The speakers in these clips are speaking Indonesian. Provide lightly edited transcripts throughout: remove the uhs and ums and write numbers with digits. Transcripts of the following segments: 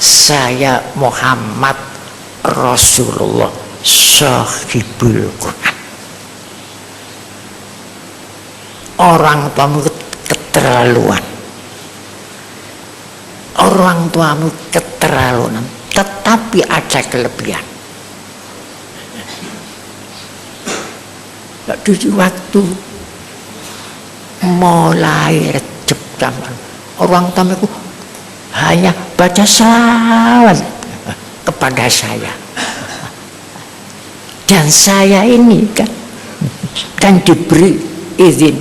saya Muhammad Rasulullah sahibul Quran. Orang tuamu keterlaluan, orang tuamu keterlaluan, tetapi ada kelebihan. Di waktu mulai Rejab orang tuamu hanya baca salawat kepada saya, dan saya ini kan diberi izin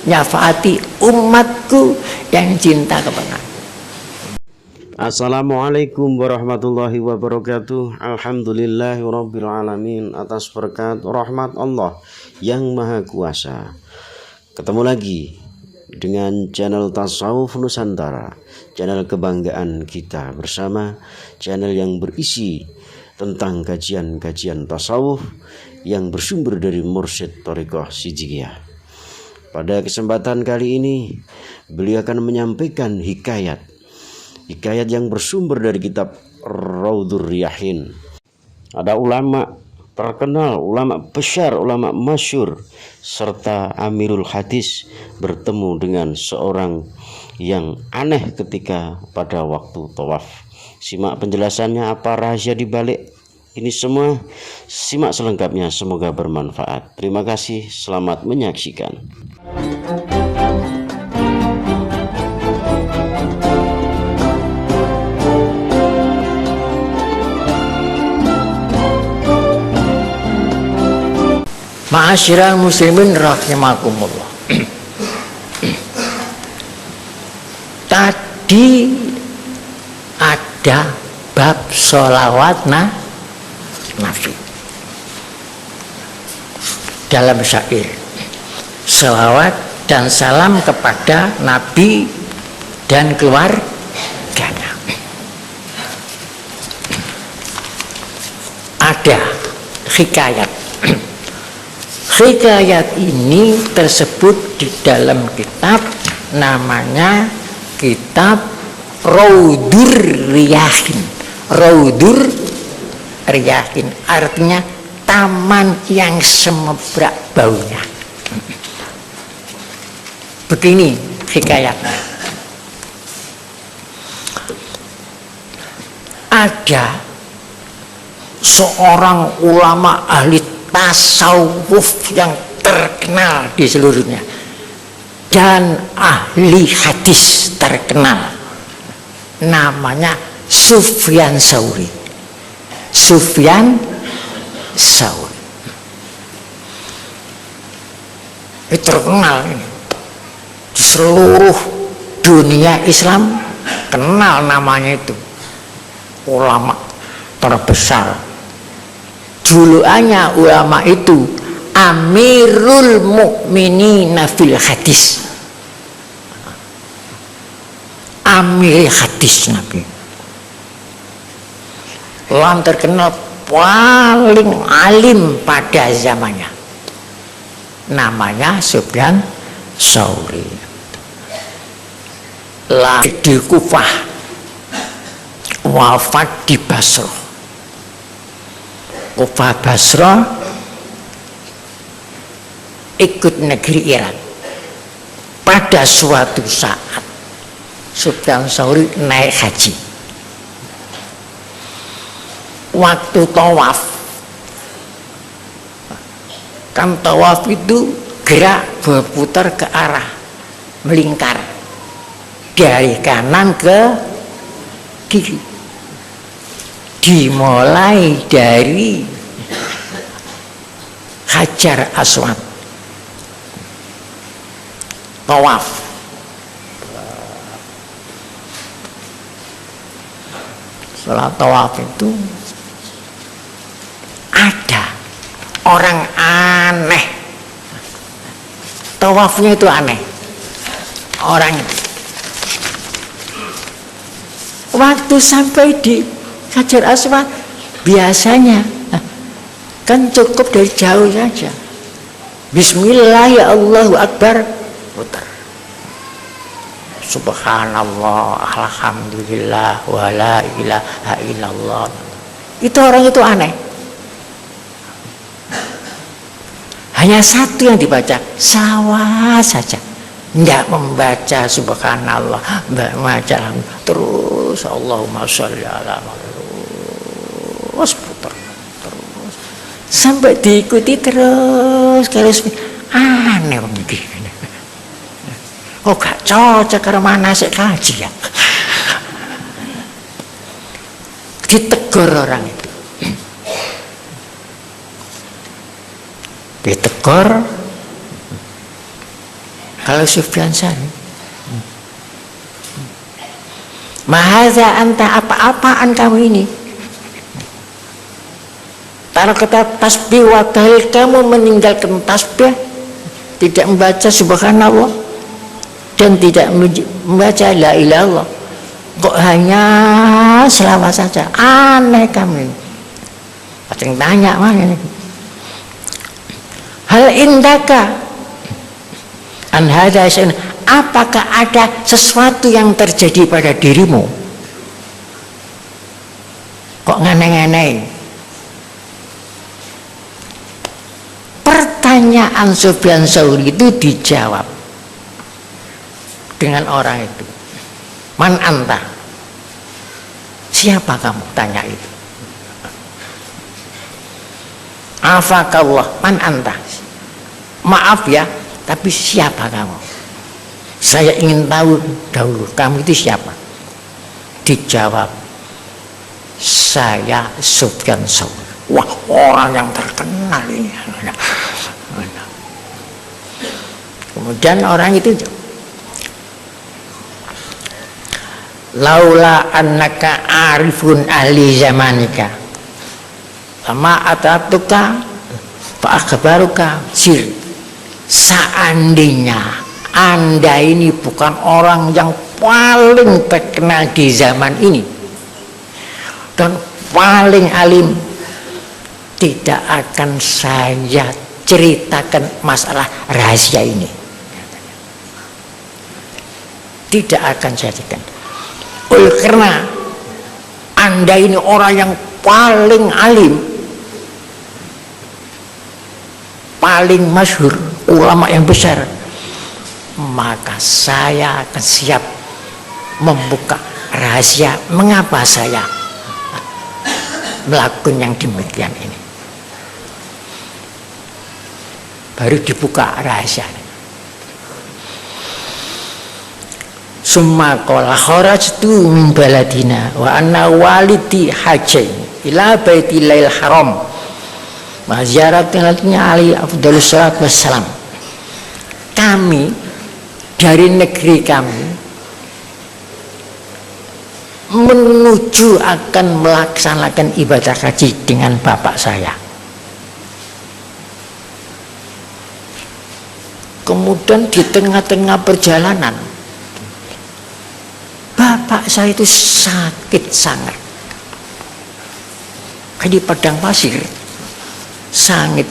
nyafaati umatku yang cinta kepada. Assalamualaikum warahmatullahi wabarakatuh. Alhamdulillahirabbil alamin atas berkat rahmat Allah yang Maha Kuasa. Ketemu lagi dengan channel Tasawuf Nusantara, channel kebanggaan kita bersama, channel yang berisi tentang kajian-kajian tasawuf yang bersumber dari Mursyid Thariqah Siddiqiyah. Pada kesempatan kali ini beliau akan menyampaikan hikayat yang bersumber dari kitab Raudhur Riyahin. Ada ulama terkenal, ulama besar, ulama masyhur, serta Amirul Hadis bertemu dengan seorang yang aneh ketika pada waktu tawaf. Simak penjelasannya, apa rahasia di balik ini semua. Simak selengkapnya, semoga bermanfaat. Terima kasih, selamat menyaksikan. Ma'asyiral muslimin rahimakumullah. Tadi ada bab sholawat Nabi dalam syair, sholawat dan salam kepada Nabi dan keluarganya. Ada hikayat. Hikayat ini tersebut di dalam kitab, namanya kitab Raudhur Riyahin. Raudhur Riyahin artinya taman yang semebrak baunya. Begini hikayatnya. Ada seorang ulama ahli tasawuf yang terkenal di seluruhnya dan ahli hadis terkenal, namanya Sufyan Tsauri. Sufyan Tsauri ini terkenal ini. Di seluruh dunia Islam kenal namanya itu, ulama terbesar. Julukannya ulama itu Amirul Mukminin fil Hadis, Amir hadis Nabi. Orang terkenal paling alim pada zamannya, namanya Sufyan Tsauri. Lahir di Kufah, wafat di Basrah. Kufah Basrah ikut negeri Iran. Pada suatu saat Sufyan Tsauri naik haji. Waktu tawaf, kan tawaf itu gerak berputar ke arah, melingkar dari kanan ke kiri. Dimulai dari Hajar Aswad, tawaf, setelah tawaf itu ada orang aneh. Tawafnya itu aneh orang itu. Waktu sampai di Hajar Aswad, biasanya kan cukup dari jauh saja, Bismillah ya Allahu Akbar, putar. subhanallah, alhamdulillah, wala ilaha illallah. Itu orang itu aneh. Hanya satu yang dibaca, sawah saja. Enggak membaca subhanallah, membaca terus Allahumma sholli ala terus putar terus sampai diikuti terus aneh begini. Oh gak cocok karo manasik kaji ya. Ditegur orang itu. Ditegur. Kalau Sufyan Tsani, mahaza anta, apa-apaan kamu ini? Taruh kata tasbih, wadahil kamu meninggalkan tasbih, tidak membaca subhanallah dan tidak membaca la ilaha illallah, kok hanya selawat saja? Aneh kamu ini. Pasti tanya mana ini? Hal indaka an hadza syai'un, apakah ada sesuatu yang terjadi pada dirimu? Kok nganeh-nganeh? Pertanyaan Sufyan Tsauri itu dijawab dengan orang itu. Man anta? Siapa kamu? Tanya itu. Afakallah, man anta? Maaf ya, tapi siapa kamu? Saya ingin tahu dahulu, kamu itu siapa? Dijawab, saya Sufyan Tsauri. Wah, orang yang terkenal ini. Kemudian orang itu, laula annaka arifun ahli zamanika lama atatuka fa akhbaruka sir. Seandainya Anda ini bukan orang yang paling terkenal di zaman ini dan paling alim, tidak akan saya ceritakan masalah rahasia ini. Tidak akan saya ceritakan. Oleh karena Anda ini orang yang paling alim, paling masyhur, ulama yang besar, maka saya akan siap membuka rahasia mengapa saya melakukan yang demikian ini. Baru dibuka rahasia. Summa qala kharajtu min baladina wa anna walidi haji ila baitillahil haram wa ziyaratnya ali afdhalus salat wassalam. Kami dari negeri kami menuju akan melaksanakan ibadah haji dengan bapak saya. Kemudian di tengah-tengah perjalanan bapak saya itu sakit sangat, kayak di padang pasir, sangat.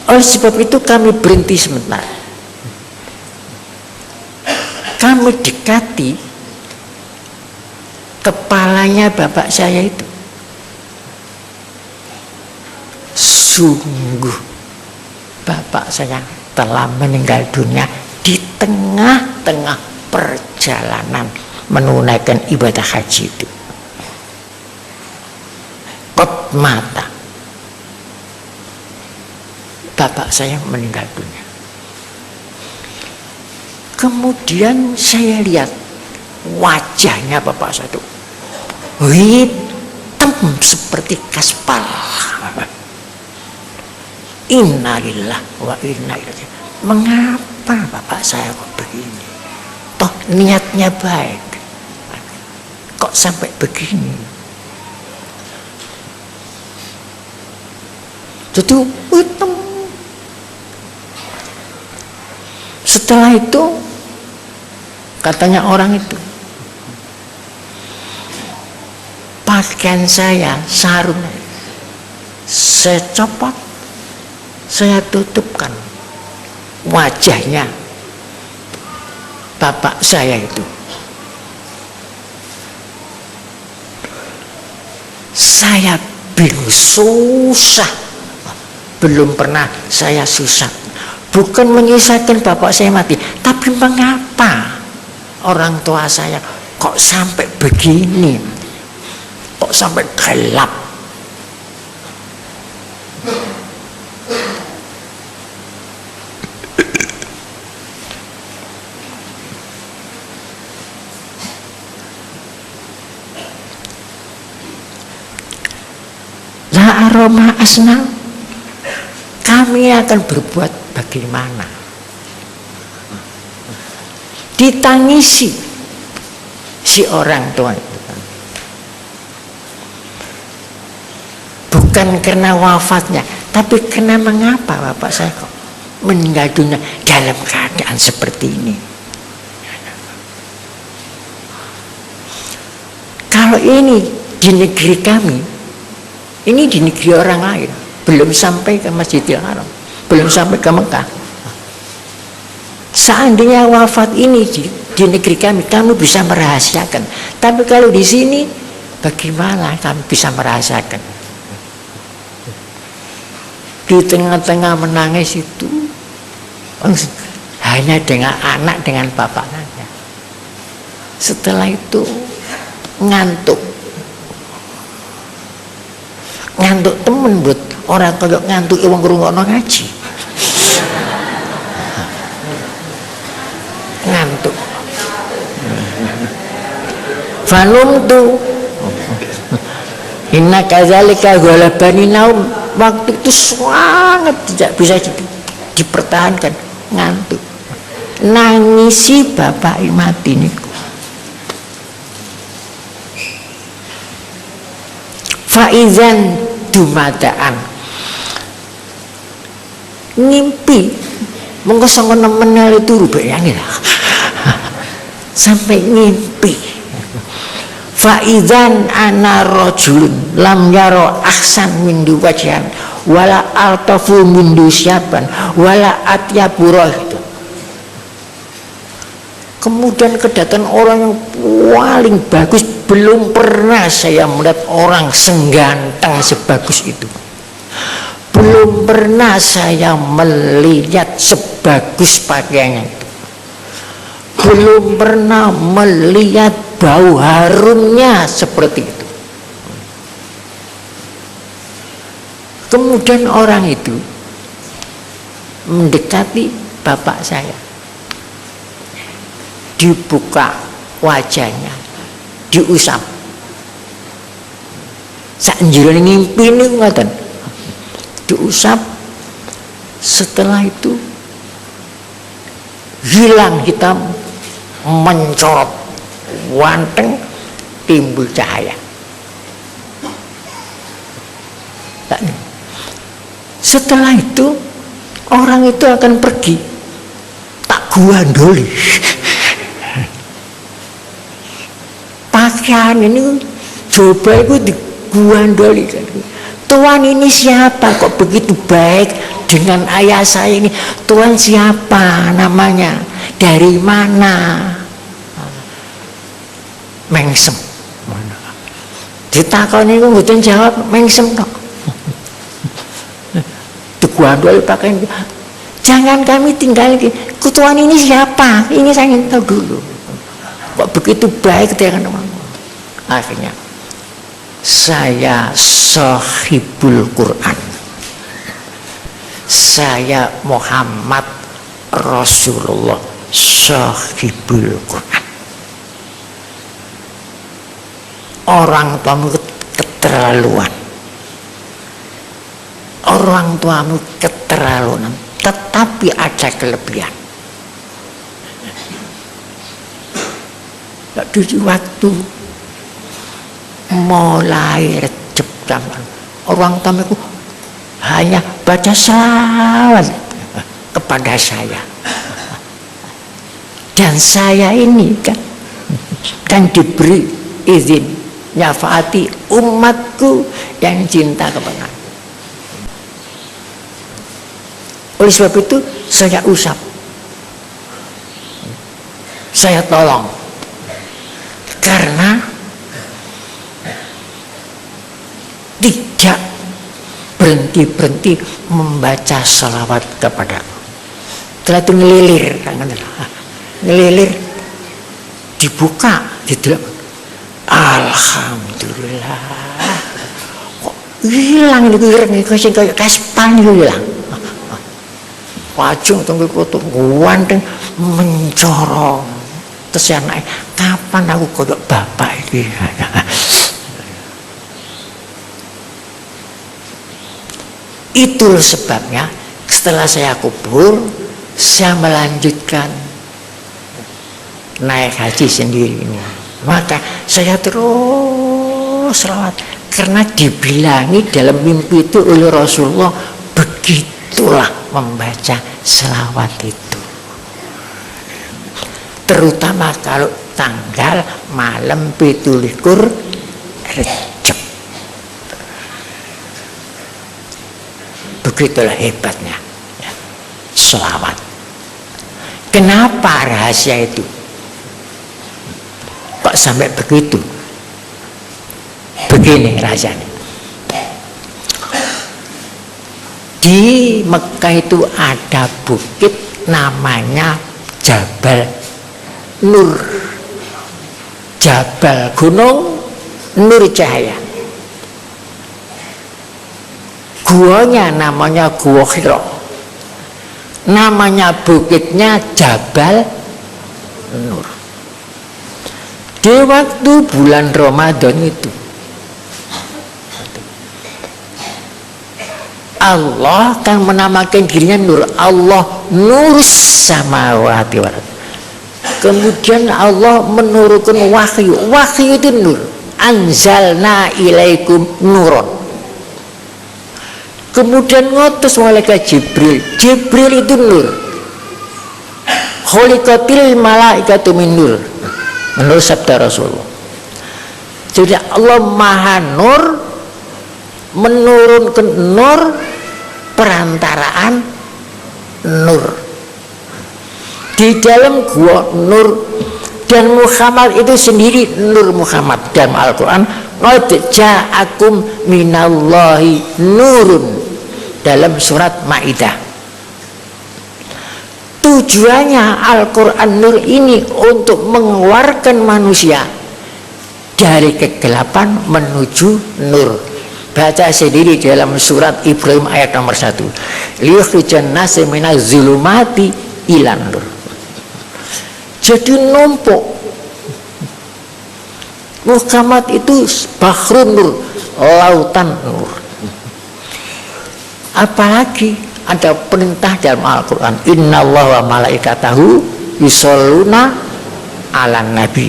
Oleh sebab itu kami berhenti sebentar. Kami dekati kepalanya bapak saya itu. Sungguh bapak saya telah meninggal dunia di tengah-tengah perjalanan menunaikan ibadah haji itu. Kot mata, bapak saya meninggal dunia. Kemudian saya lihat wajahnya bapak saya itu hitam seperti kaspal. Innalillah wa inna ilaihi. Mengapa bapak saya kok begini? Toh niatnya baik, kok sampai begini? Itu hitam. Setelah itu katanya orang itu, pakaian saya, sarung saya copot, saya tutupkan wajahnya bapak saya itu. Saya bingung, susah. Belum pernah saya susah. Bukan menyusahkan bapak saya mati, tapi mengapa orang tua saya kok sampai begini, kok sampai gelap. La aroma asna, kami akan berbuat bagaimana? Ditangisi si orang tua itu. Bukan karena wafatnya, tapi karena mengapa bapak saya kok meninggal dunia dalam keadaan seperti ini. Kalau ini di negeri kami, ini di negeri orang lain, belum sampai ke Masjidil Haram, belum sampai ke Mekah. Seandainya wafat ini di negeri kami bisa merahasiakan. Tapi kalau di sini, bagaimana kami bisa merahasiakan? Di tengah-tengah menangis itu, hanya dengan anak, dengan bapak saja. Setelah itu ngantuk temen buat orang kalau ngantuk wong ngrungokno ngaji. Ngantuk. Fanum tu inna kadzalika ghalabani naum, waktu itu sangat tidak bisa dipertahankan, ngantuk. Nangisi bapak mati niku. Faizan dumadaan, ngimpi mongko sanga nemen turu bayangin sampai ngimpi. Faizan ana rajulun lam yaro ahsan min wajhan wala altafu min dusyaban wala atyabura gitu. Kemudian kedatangan orang yang paling bagus, belum pernah saya melihat orang sengganteng sebagus itu. Belum pernah saya melihat sebagus pakaiannya itu. Belum pernah melihat bau harumnya seperti itu. Kemudian orang itu mendekati bapak saya. Dibuka wajahnya, diusap. Sanjiran ngimpi ini ngoten. Diusap, setelah itu hilang hitam, mencorot, wanteng, timbul cahaya. Setelah itu orang itu akan pergi, tak guandoli. Pakaian ini coba itu diguandoli. Tuan ini siapa kok begitu baik dengan ayah saya ini? Tuan siapa namanya? Dari mana? Mengsem. Ditakoni ku mboten jawab, mengsem tok. Diguandoli pakaian. Jangan kami tinggal lagi. Tuan ini siapa? Ini saya ingin tahu dulu. Kok begitu baik dengan teman. Akhirnya saya sahibul Quran, saya Muhammad Rasulullah sahibul Quran. Orang tuamu keterlaluan, orang tuamu keterlaluan, tetapi ada kelebihan. Di waktu mulai Recep zaman orang tamuku hanya baca salawat kepada saya, dan saya ini kan diberi izin nyafaati umatku yang cinta kepada. Oleh sebab itu saya usap saya tolong. Karena tidak berhenti-berhenti membaca salawat kepada Allah. Setelah itu ngelilir, dibuka, didelok. Alhamdulillah. Kok hilang ini ireng iki kayak kaspan hilang. Wajung tunggu kutu ganteng mencorong. Terus anake, kapan aku kodok bapak iki? Itu sebabnya setelah saya kubur, saya melanjutkan naik haji sendiri ini. Maka saya terus selawat karena dibilangi dalam mimpi itu oleh Rasulullah, begitulah membaca selawat itu. Terutama kalau tanggal malam 17 Rejab. Begitulah hebatnya ya, selawat. Kenapa rahasia itu kok sampai begitu? Begini rahasianya. Di Mekah itu ada bukit namanya Jabal Nur, Jabal Gunung Nur Cahaya. Guanya namanya Gua Hira, namanya bukitnya Jabal Nur. Di waktu bulan Ramadan itu Allah kan menamakan dirinya Nur. Allah Nur samawati wal ardh. Kemudian Allah menurunkan wahyu. Wahyu itu nur. Anzalna ilaikum nuron. Kemudian ngutus malaikat Jibril. Jibril itu nur. Khuliqatil malaikatu min nur. Menurut sabda Rasulullah. Jadi Allah Maha Nur, menurunkan nur, perantaraan nur. Di dalam gua nur, dan Muhammad itu sendiri nur Muhammad. Dalam Al-Quran, qad ja'akum minallahi nurun. Dalam surat Maidah. Tujuannya Al-Quran Nur ini untuk mengeluarkan manusia dari kegelapan menuju nur. Baca sendiri dalam surat Ibrahim ayat nomor 1. Liyukhrijan nasa minaz zulumati ilan nur. Jadi numpuk. Muhammad itu bahrun nur, lautan nur. Apalagi ada perintah dalam Al-Quran, innallaha wa malaikatahu yusholluna ala nabi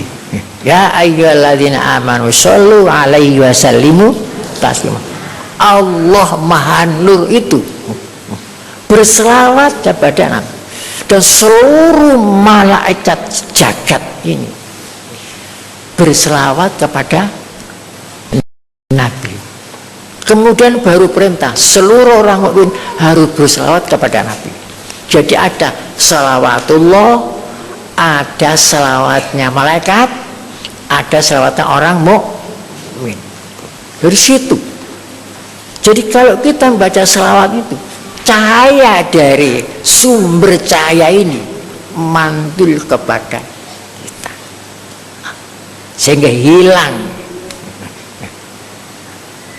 ya ayyuhalladzina amanu shollu alaihi wa sallimu taslima. Allah Maha Nur itu berselawat kepada Nabi, dan seluruh malaikat jagat ini berselawat kepada Nabi. Kemudian baru perintah seluruh orang mukmin harus berselawat kepada Nabi. Jadi ada selawatullah, ada selawatnya malaikat, ada selawatnya orang mukmin. Dari situ. Jadi kalau kita membaca selawat itu, cahaya dari sumber cahaya ini mantul kepada kita, sehingga hilang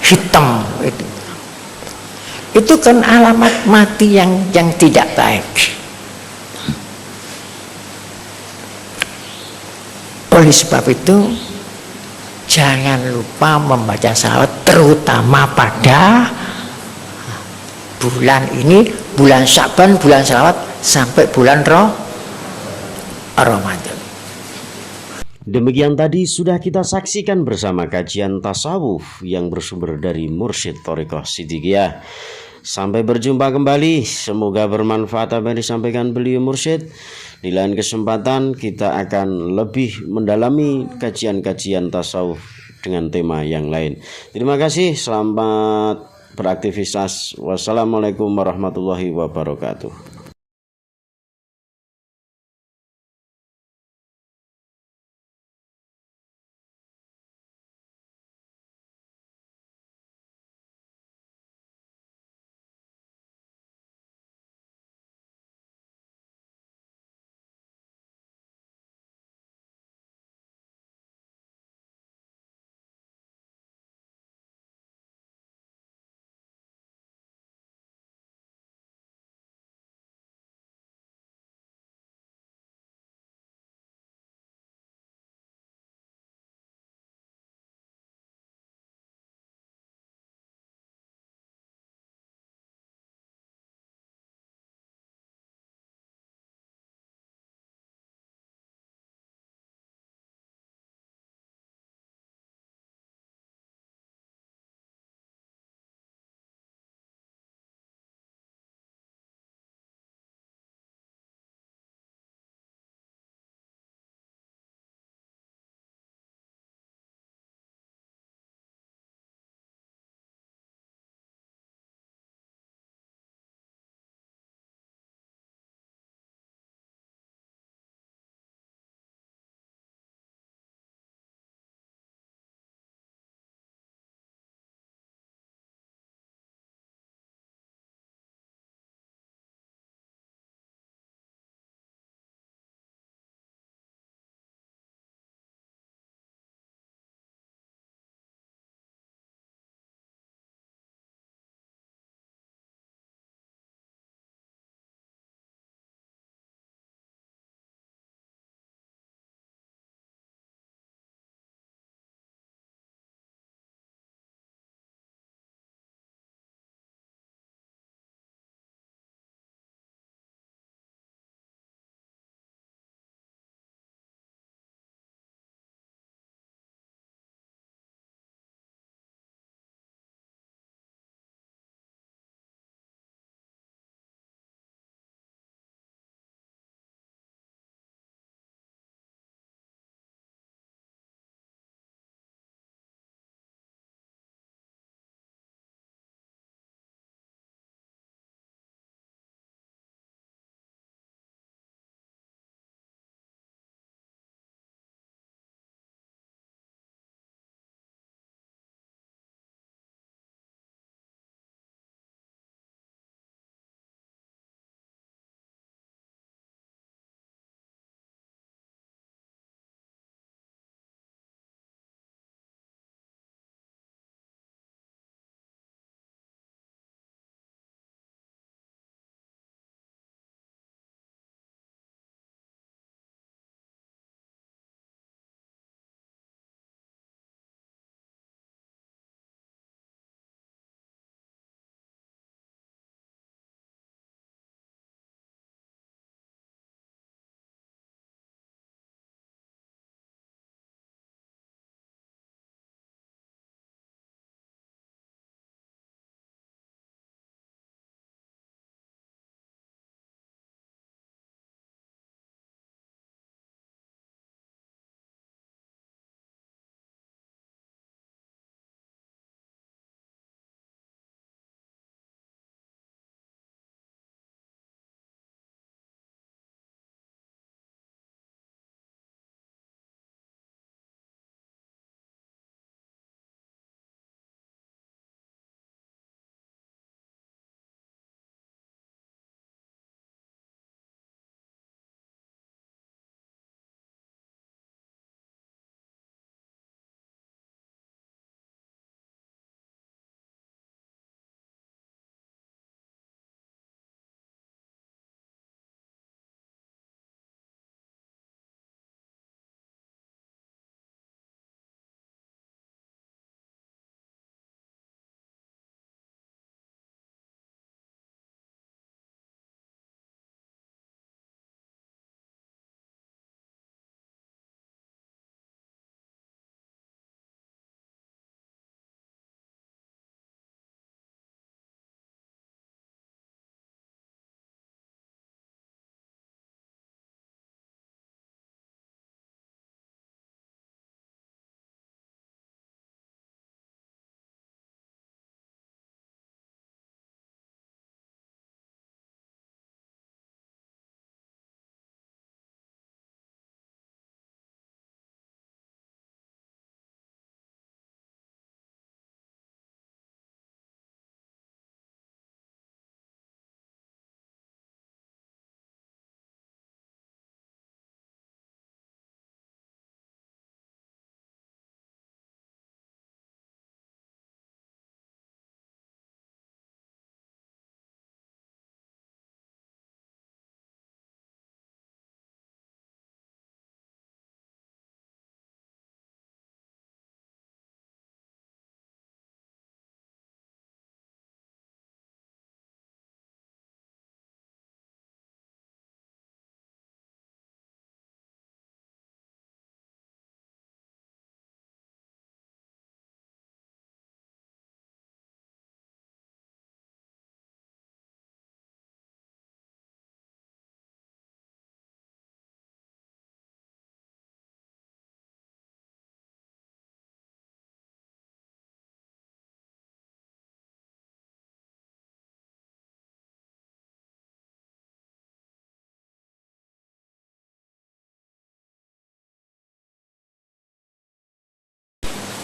hitam itu kan alamat mati yang tidak baik. Oleh sebab itu jangan lupa membaca salawat, terutama pada bulan ini, bulan Sya'ban, bulan salawat sampai bulan Ramadan. Demikian tadi sudah kita saksikan bersama kajian tasawuf yang bersumber dari Mursyid Thariqah Siddiqiyah. Sampai berjumpa kembali, semoga bermanfaat apa yang disampaikan beliau Mursyid. Di lain kesempatan kita akan lebih mendalami kajian-kajian tasawuf dengan tema yang lain. Terima kasih, selamat beraktivitas. Wassalamualaikum warahmatullahi wabarakatuh.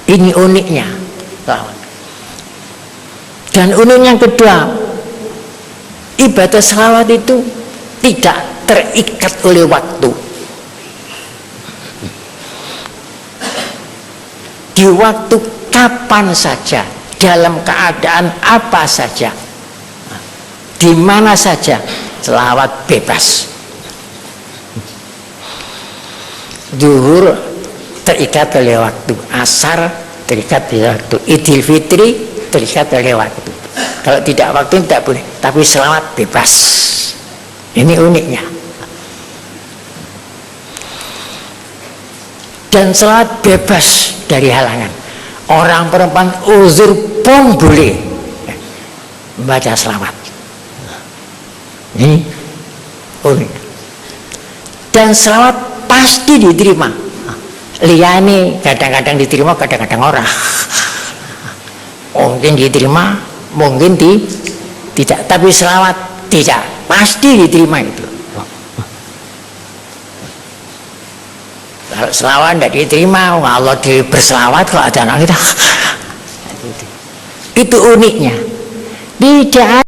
Ini uniknya selawat. Dan unik yang kedua, ibadah selawat itu tidak terikat oleh waktu. Di waktu kapan saja, dalam keadaan apa saja, di mana saja, selawat bebas. Zuhur terikat oleh waktu, asar terikat oleh waktu, Idul Fitri terikat oleh waktu. Kalau tidak waktu tidak boleh, tapi selawat bebas. Ini uniknya. Dan selawat bebas dari halangan. Orang perempuan uzur pun boleh membaca selawat. Ini unik. Dan selawat pasti diterima. Liyane kadang-kadang diterima, kadang-kadang orang. Mungkin diterima, mungkin tidak. Tapi selawat tidak, pasti diterima itu. Kalau selawat tidak diterima, Allah berselawat kalau ada anak kita. Itu uniknya. Tidak